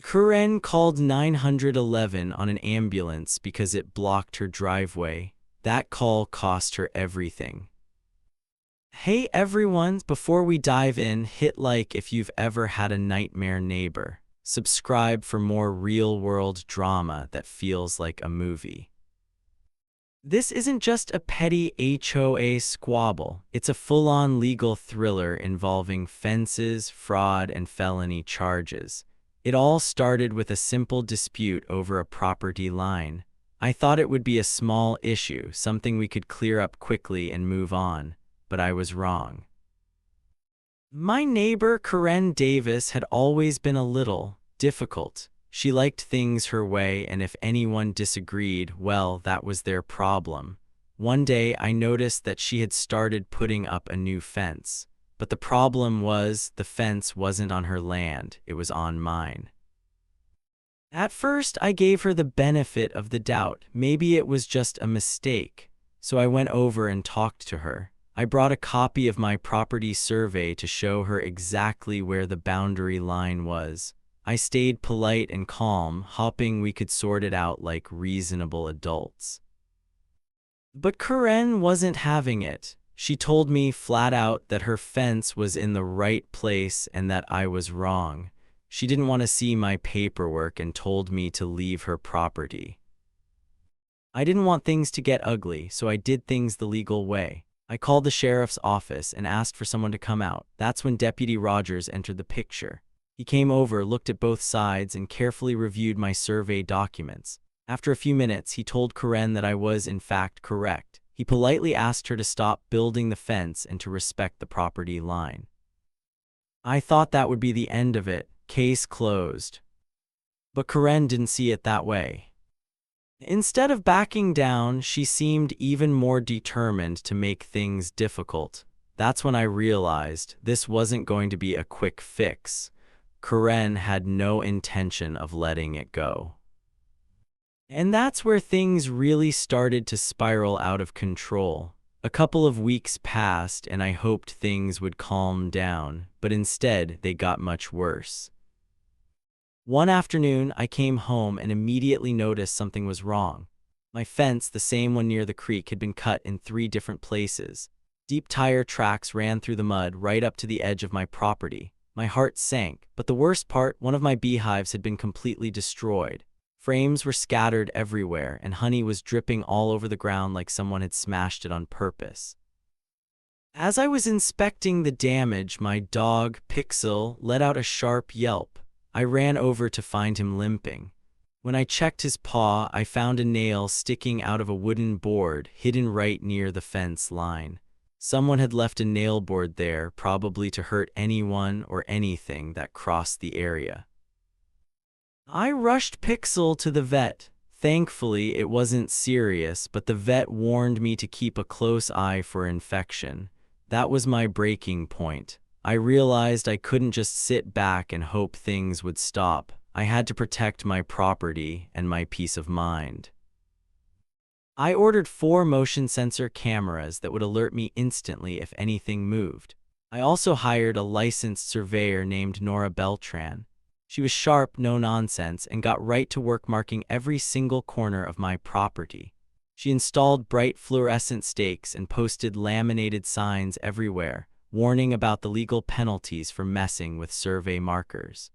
Karen called 911 on an ambulance because it blocked her driveway. That call cost her everything. Hey everyone, before we dive in, hit like if you've ever had a nightmare neighbor. Subscribe for more real-world drama that feels like a movie. This isn't just a petty HOA squabble, it's a full-on legal thriller involving fences, fraud, and felony charges. It all started with a simple dispute over a property line. I thought it would be a small issue, something we could clear up quickly and move on, but I was wrong. My neighbor, Karen Davis, had always been a little difficult. She liked things her way, and if anyone disagreed, well, that was their problem. One day, I noticed that she had started putting up a new fence. But the problem was, the fence wasn't on her land, it was on mine. At first, I gave her the benefit of the doubt. Maybe it was just a mistake. So I went over and talked to her. I brought a copy of my property survey to show her exactly where the boundary line was. I stayed polite and calm, hoping we could sort it out like reasonable adults. But Karen wasn't having it. She told me flat out that her fence was in the right place and that I was wrong. She didn't want to see my paperwork and told me to leave her property. I didn't want things to get ugly, so I did things the legal way. I called the sheriff's office and asked for someone to come out. That's when Deputy Rogers entered the picture. He came over, looked at both sides, and carefully reviewed my survey documents. After a few minutes, he told Karen that I was, in fact, correct. He politely asked her to stop building the fence and to respect the property line. I thought that would be the end of it, case closed. But Karen didn't see it that way. Instead of backing down, she seemed even more determined to make things difficult. That's when I realized this wasn't going to be a quick fix. Karen had no intention of letting it go. And that's where things really started to spiral out of control. A couple of weeks passed and I hoped things would calm down, but instead they got much worse. One afternoon, I came home and immediately noticed something was wrong. My fence, the same one near the creek, had been cut in 3 different places. Deep tire tracks ran through the mud right up to the edge of my property. My heart sank, but the worst part, one of my beehives had been completely destroyed. Frames were scattered everywhere, and honey was dripping all over the ground like someone had smashed it on purpose. As I was inspecting the damage, my dog, Pixel, let out a sharp yelp. I ran over to find him limping. When I checked his paw, I found a nail sticking out of a wooden board hidden right near the fence line. Someone had left a nail board there, probably to hurt anyone or anything that crossed the area. I rushed Pixel to the vet. Thankfully, it wasn't serious, but the vet warned me to keep a close eye for infection. That was my breaking point. I realized I couldn't just sit back and hope things would stop. I had to protect my property and my peace of mind. I ordered 4 motion sensor cameras that would alert me instantly if anything moved. I also hired a licensed surveyor named Nora Beltran. She was sharp, no nonsense, and got right to work marking every single corner of my property. She installed bright fluorescent stakes and posted laminated signs everywhere, warning about the legal penalties for messing with survey markers.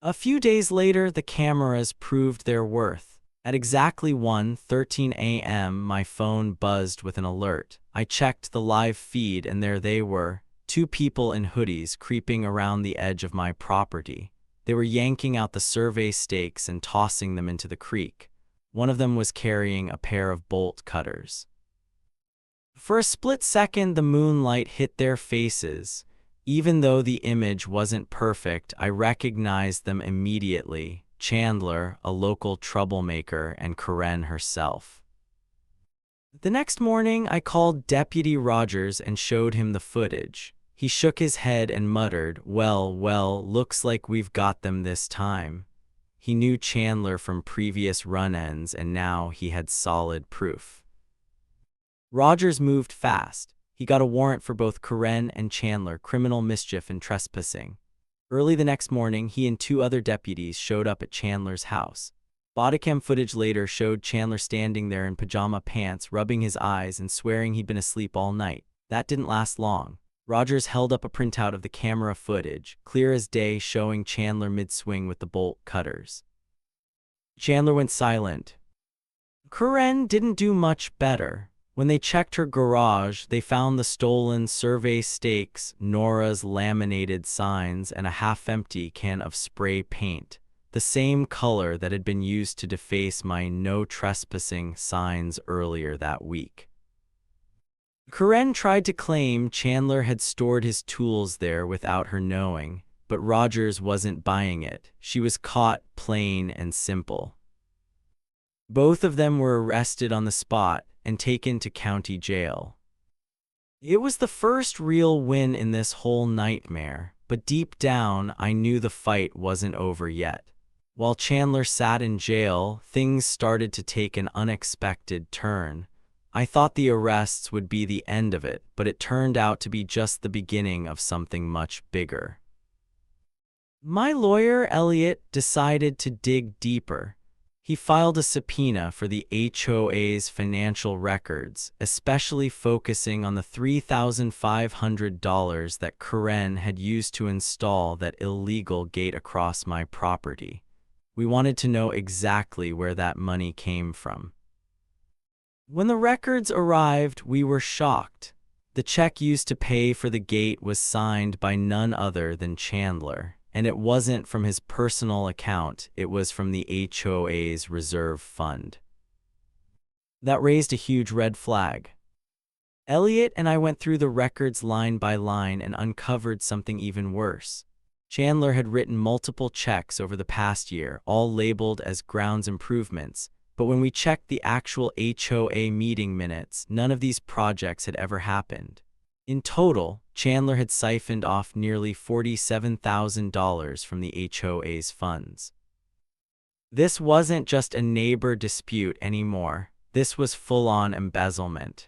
A few days later, the cameras proved their worth. At exactly 1:13 a.m., my phone buzzed with an alert. I checked the live feed, and there they were, 2 people in hoodies creeping around the edge of my property. They were yanking out the survey stakes and tossing them into the creek. One of them was carrying a pair of bolt cutters. For a split second, the moonlight hit their faces. Even though the image wasn't perfect, I recognized them immediately: Chandler, a local troublemaker, and Karen herself. The next morning, I called Deputy Rogers and showed him the footage. He shook his head and muttered, well, looks like we've got them this time. He knew Chandler from previous run-ins, and now he had solid proof. Rogers moved fast. He got a warrant for both Karen and Chandler, criminal mischief and trespassing. Early the next morning, he and two other deputies showed up at Chandler's house. Bodycam footage later showed Chandler standing there in pajama pants, rubbing his eyes and swearing he'd been asleep all night. That didn't last long. Rogers held up a printout of the camera footage, clear as day, showing Chandler mid-swing with the bolt cutters. Chandler went silent. Karen didn't do much better. When they checked her garage, they found the stolen survey stakes, Nora's laminated signs, and a half-empty can of spray paint, the same color that had been used to deface my no trespassing signs earlier that week. Karen tried to claim Chandler had stored his tools there without her knowing, but Rogers wasn't buying it. She was caught, plain and simple. Both of them were arrested on the spot and taken to county jail. It was the first real win in this whole nightmare, but deep down I knew the fight wasn't over yet. While Chandler sat in jail, things started to take an unexpected turn. I thought the arrests would be the end of it, but it turned out to be just the beginning of something much bigger. My lawyer, Elliot, decided to dig deeper. He filed a subpoena for the HOA's financial records, especially focusing on the $3,500 that Karen had used to install that illegal gate across my property. We wanted to know exactly where that money came from. When the records arrived, we were shocked. The check used to pay for the gate was signed by none other than Chandler. And it wasn't from his personal account, it was from the HOA's reserve fund. That raised a huge red flag. Elliot and I went through the records line by line and uncovered something even worse. Chandler had written multiple checks over the past year, all labeled as grounds improvements, but when we checked the actual HOA meeting minutes, none of these projects had ever happened. In total, Chandler had siphoned off nearly $47,000 from the HOA's funds. This wasn't just a neighbor dispute anymore. This was full-on embezzlement.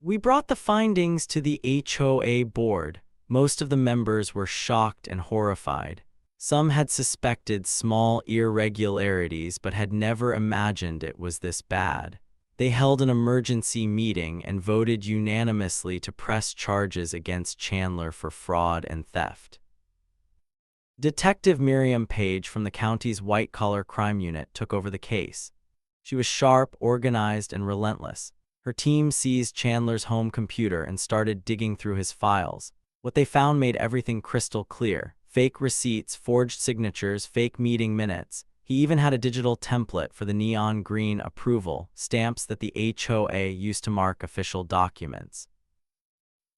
We brought the findings to the HOA board. Most of the members were shocked and horrified. Some had suspected small irregularities but had never imagined it was this bad. They held an emergency meeting and voted unanimously to press charges against Chandler for fraud and theft. Detective Miriam Page from the county's white-collar crime unit took over the case. She was sharp, organized, and relentless. Her team seized Chandler's home computer and started digging through his files. What they found made everything crystal clear: fake receipts, forged signatures, fake meeting minutes. He even had a digital template for the neon green approval stamps that the HOA used to mark official documents.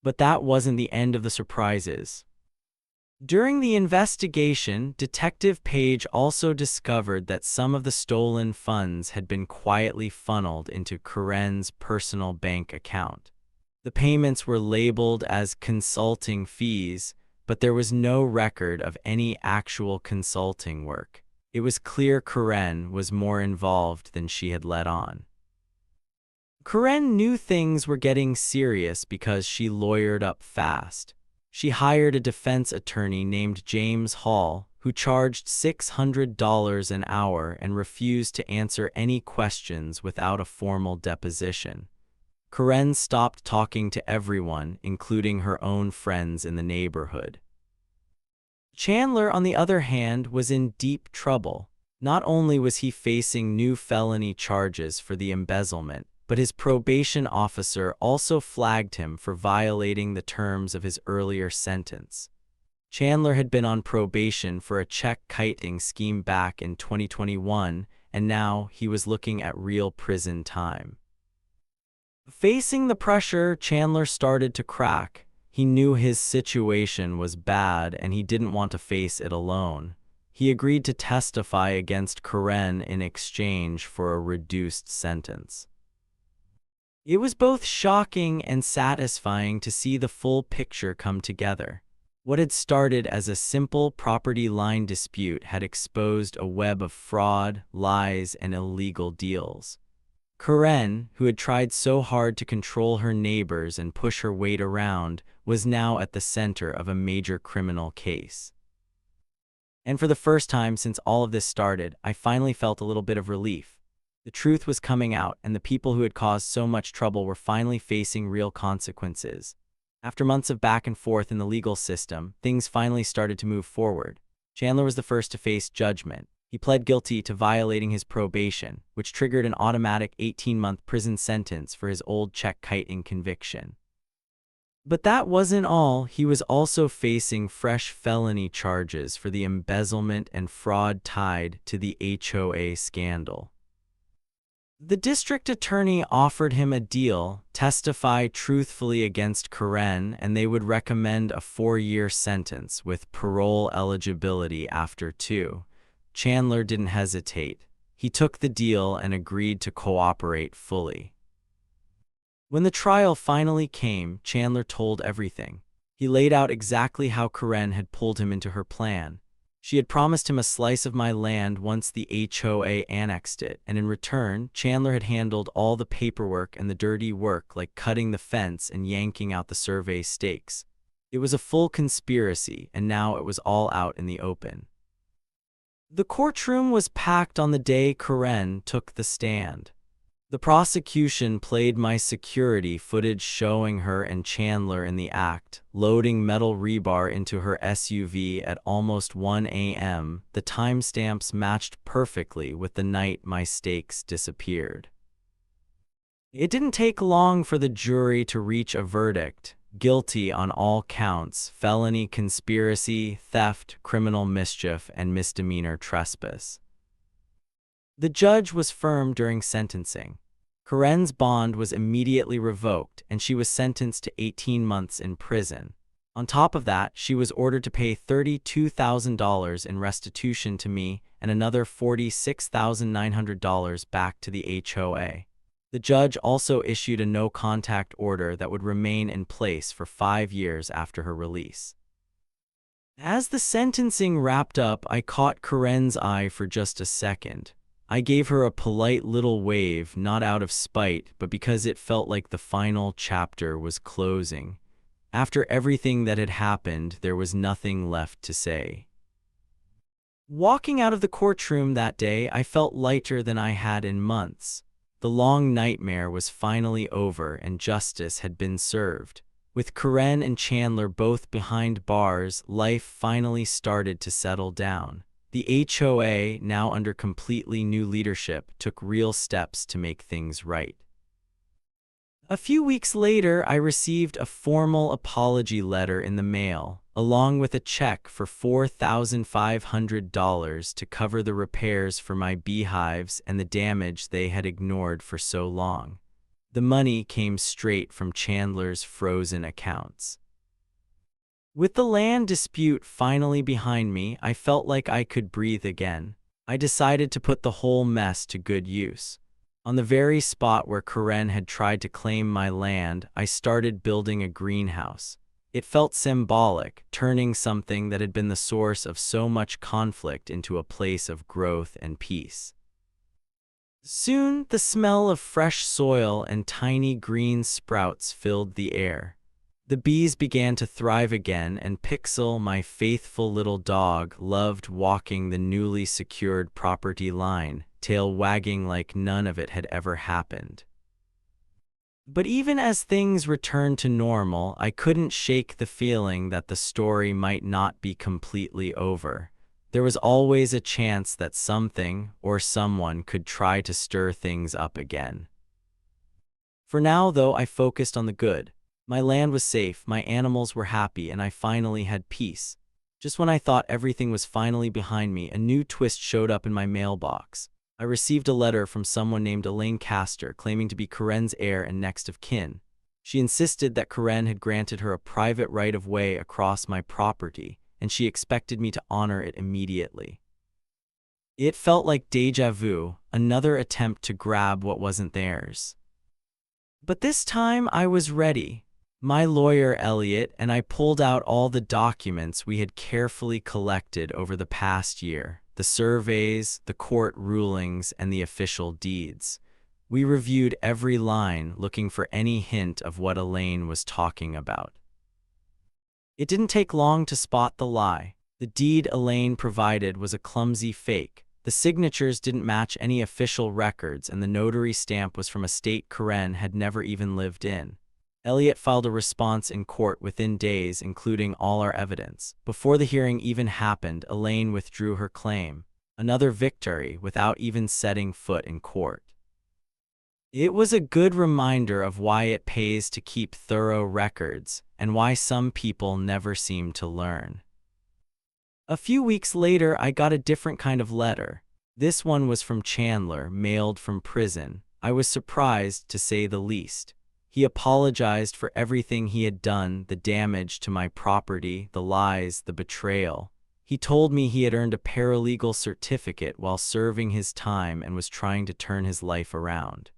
But that wasn't the end of the surprises. During the investigation, Detective Page also discovered that some of the stolen funds had been quietly funneled into Karen's personal bank account. The payments were labeled as consulting fees, but there was no record of any actual consulting work. It was clear Karen was more involved than she had let on. Karen knew things were getting serious because she lawyered up fast. She hired a defense attorney named James Hall, who charged $600 an hour and refused to answer any questions without a formal deposition. Karen stopped talking to everyone, including her own friends in the neighborhood. Chandler, on the other hand, was in deep trouble. Not only was he facing new felony charges for the embezzlement, but his probation officer also flagged him for violating the terms of his earlier sentence. Chandler had been on probation for a check-kiting scheme back in 2021, and now he was looking at real prison time. Facing the pressure, Chandler started to crack. He knew his situation was bad and he didn't want to face it alone. He agreed to testify against Karen in exchange for a reduced sentence. It was both shocking and satisfying to see the full picture come together. What had started as a simple property line dispute had exposed a web of fraud, lies, and illegal deals. Karen, who had tried so hard to control her neighbors and push her weight around, was now at the center of a major criminal case. And for the first time since all of this started, I finally felt a little bit of relief. The truth was coming out, and the people who had caused so much trouble were finally facing real consequences. After months of back and forth in the legal system, things finally started to move forward. Chandler was the first to face judgment. He pled guilty to violating his probation, which triggered an automatic 18-month prison sentence for his old check-kiting conviction. But that wasn't all. He was also facing fresh felony charges for the embezzlement and fraud tied to the HOA scandal. The district attorney offered him a deal: testify truthfully against Karen, and they would recommend a 4-year sentence with parole eligibility after 2. Chandler didn't hesitate. He took the deal and agreed to cooperate fully. When the trial finally came, Chandler told everything. He laid out exactly how Karen had pulled him into her plan. She had promised him a slice of my land once the HOA annexed it, and in return, Chandler had handled all the paperwork and the dirty work, like cutting the fence and yanking out the survey stakes. It was a full conspiracy, and now it was all out in the open. The courtroom was packed on the day Karen took the stand. The prosecution played my security footage showing her and Chandler in the act, loading metal rebar into her SUV at almost 1 a.m. The timestamps matched perfectly with the night my stakes disappeared. It didn't take long for the jury to reach a verdict: guilty on all counts: felony conspiracy, theft, criminal mischief, and misdemeanor trespass. The judge was firm during sentencing. Karen's bond was immediately revoked, and she was sentenced to 18 months in prison. On top of that, she was ordered to pay $32,000 in restitution to me and another $46,900 back to the HOA. The judge also issued a no-contact order that would remain in place for 5 years after her release. As the sentencing wrapped up, I caught Karen's eye for just a second. I gave her a polite little wave, not out of spite, but because it felt like the final chapter was closing. After everything that had happened, there was nothing left to say. Walking out of the courtroom that day, I felt lighter than I had in months. The long nightmare was finally over, and justice had been served. With Karen and Chandler both behind bars, life finally started to settle down. The HOA, now under completely new leadership, took real steps to make things right. A few weeks later, I received a formal apology letter in the mail, along with a check for $4,500 to cover the repairs for my beehives and the damage they had ignored for so long. The money came straight from Chandler's frozen accounts. With the land dispute finally behind me, I felt like I could breathe again. I decided to put the whole mess to good use. On the very spot where Karen had tried to claim my land, I started building a greenhouse. It felt symbolic, turning something that had been the source of so much conflict into a place of growth and peace. Soon, the smell of fresh soil and tiny green sprouts filled the air. The bees began to thrive again, and Pixel, my faithful little dog, loved walking the newly secured property line, tail wagging like none of it had ever happened. But even as things returned to normal, I couldn't shake the feeling that the story might not be completely over. There was always a chance that something or someone could try to stir things up again. For now, though, I focused on the good. My land was safe, my animals were happy, and I finally had peace. Just when I thought everything was finally behind me, a new twist showed up in my mailbox. I received a letter from someone named Elaine Castor claiming to be Karen's heir and next of kin. She insisted that Karen had granted her a private right-of-way across my property, and she expected me to honor it immediately. It felt like déjà vu, another attempt to grab what wasn't theirs. But this time I was ready. My lawyer, Elliot, and I pulled out all the documents we had carefully collected over the past year: the surveys, the court rulings, and the official deeds. We reviewed every line, looking for any hint of what Elaine was talking about. It didn't take long to spot the lie. The deed Elaine provided was a clumsy fake. The signatures didn't match any official records, and the notary stamp was from a state Karen had never even lived in. Elliot filed a response in court within days, including all our evidence. Before the hearing even happened, Elaine withdrew her claim. Another victory without even setting foot in court. It was a good reminder of why it pays to keep thorough records, and why some people never seem to learn. A few weeks later, I got a different kind of letter. This one was from Chandler, mailed from prison. I was surprised, to say the least. He apologized for everything he had done, the damage to my property, the lies, the betrayal. He told me he had earned a paralegal certificate while serving his time and was trying to turn his life around.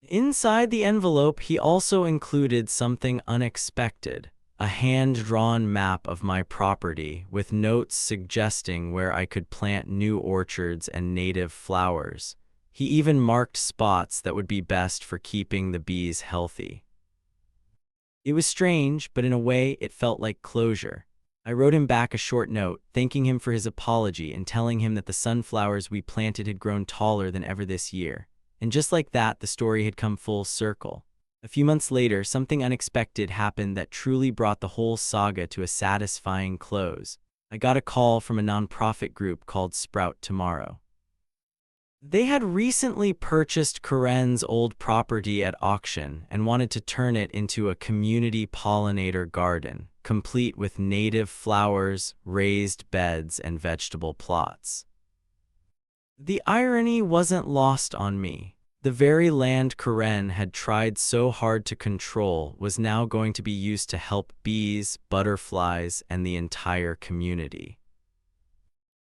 Inside the envelope, he also included something unexpected. A hand-drawn map of my property, with notes suggesting where I could plant new orchards and native flowers. He even marked spots that would be best for keeping the bees healthy. It was strange, but in a way it felt like closure. I wrote him back a short note, thanking him for his apology and telling him that the sunflowers we planted had grown taller than ever this year. And just like that, the story had come full circle. A few months later, something unexpected happened that truly brought the whole saga to a satisfying close. I got a call from a nonprofit group called Sprout Tomorrow. They had recently purchased Karen's old property at auction and wanted to turn it into a community pollinator garden, complete with native flowers, raised beds, and vegetable plots. The irony wasn't lost on me. The very land Karen had tried so hard to control was now going to be used to help bees, butterflies, and the entire community.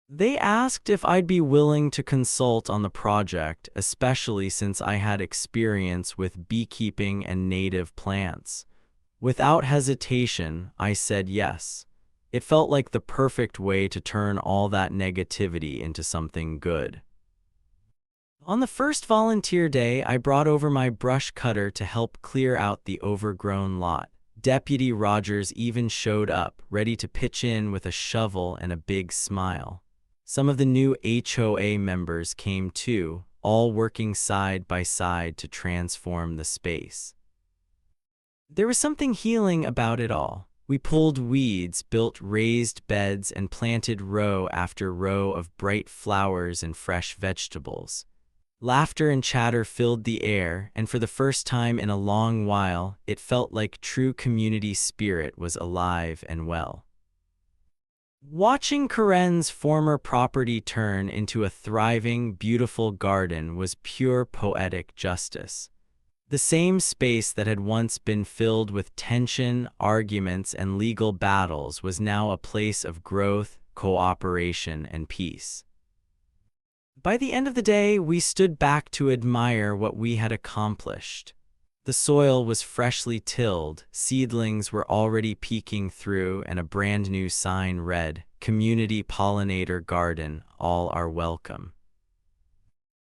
They asked if I'd be willing to consult on the project, especially since I had experience with beekeeping and native plants. Without hesitation, I said yes. It felt like the perfect way to turn all that negativity into something good. On the first volunteer day, I brought over my brush cutter to help clear out the overgrown lot. Deputy Rogers even showed up, ready to pitch in with a shovel and a big smile. Some of the new HOA members came too, all working side by side to transform the space. There was something healing about it all. We pulled weeds, built raised beds, and planted row after row of bright flowers and fresh vegetables. Laughter and chatter filled the air, and for the first time in a long while, it felt like true community spirit was alive and well. Watching Karen's former property turn into a thriving, beautiful garden was pure poetic justice. The same space that had once been filled with tension, arguments, and legal battles was now a place of growth, cooperation, and peace. By the end of the day, we stood back to admire what we had accomplished. The soil was freshly tilled, seedlings were already peeking through, and a brand new sign read, "Community Pollinator Garden, all are welcome."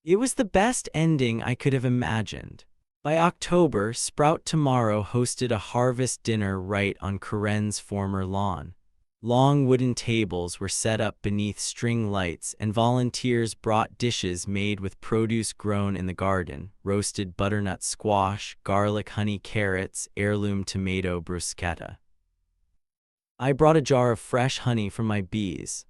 It was the best ending I could have imagined. By October, Sprout Tomorrow hosted a harvest dinner right on Karen's former lawn. Long wooden tables were set up beneath string lights, and volunteers brought dishes made with produce grown in the garden: roasted butternut squash, garlic honey carrots, heirloom tomato bruschetta. I brought a jar of fresh honey from my bees.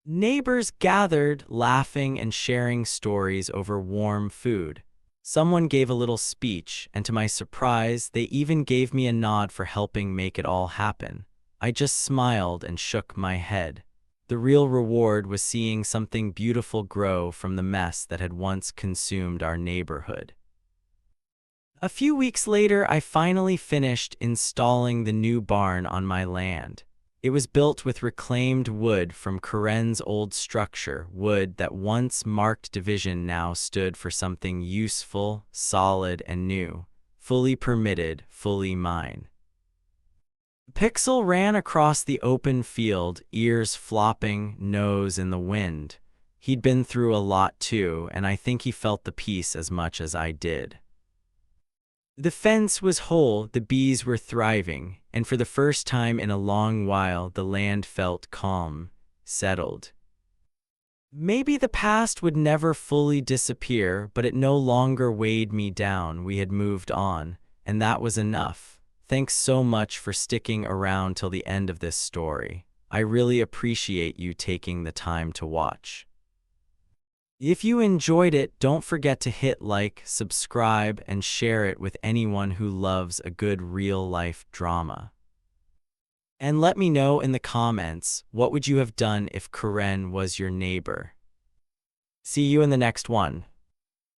Neighbors gathered, laughing and sharing stories over warm food. Someone gave a little speech, and to my surprise, they even gave me a nod for helping make it all happen. I just smiled and shook my head. The real reward was seeing something beautiful grow from the mess that had once consumed our neighborhood. A few weeks later, I finally finished installing the new barn on my land. It was built with reclaimed wood from Karen's old structure. Wood that once marked division now stood for something useful, solid, and new. Fully permitted, fully mine. Pixel ran across the open field, ears flopping, nose in the wind. He'd been through a lot too, and I think he felt the peace as much as I did. The fence was whole, the bees were thriving, and for the first time in a long while the land felt calm, settled. Maybe the past would never fully disappear, but it no longer weighed me down. We had moved on, and that was enough. Thanks so much for sticking around till the end of this story. I really appreciate you taking the time to watch. If you enjoyed it, don't forget to hit like, subscribe, and share it with anyone who loves a good real-life drama. And let me know in the comments, what would you have done if Karen was your neighbor? See you in the next one.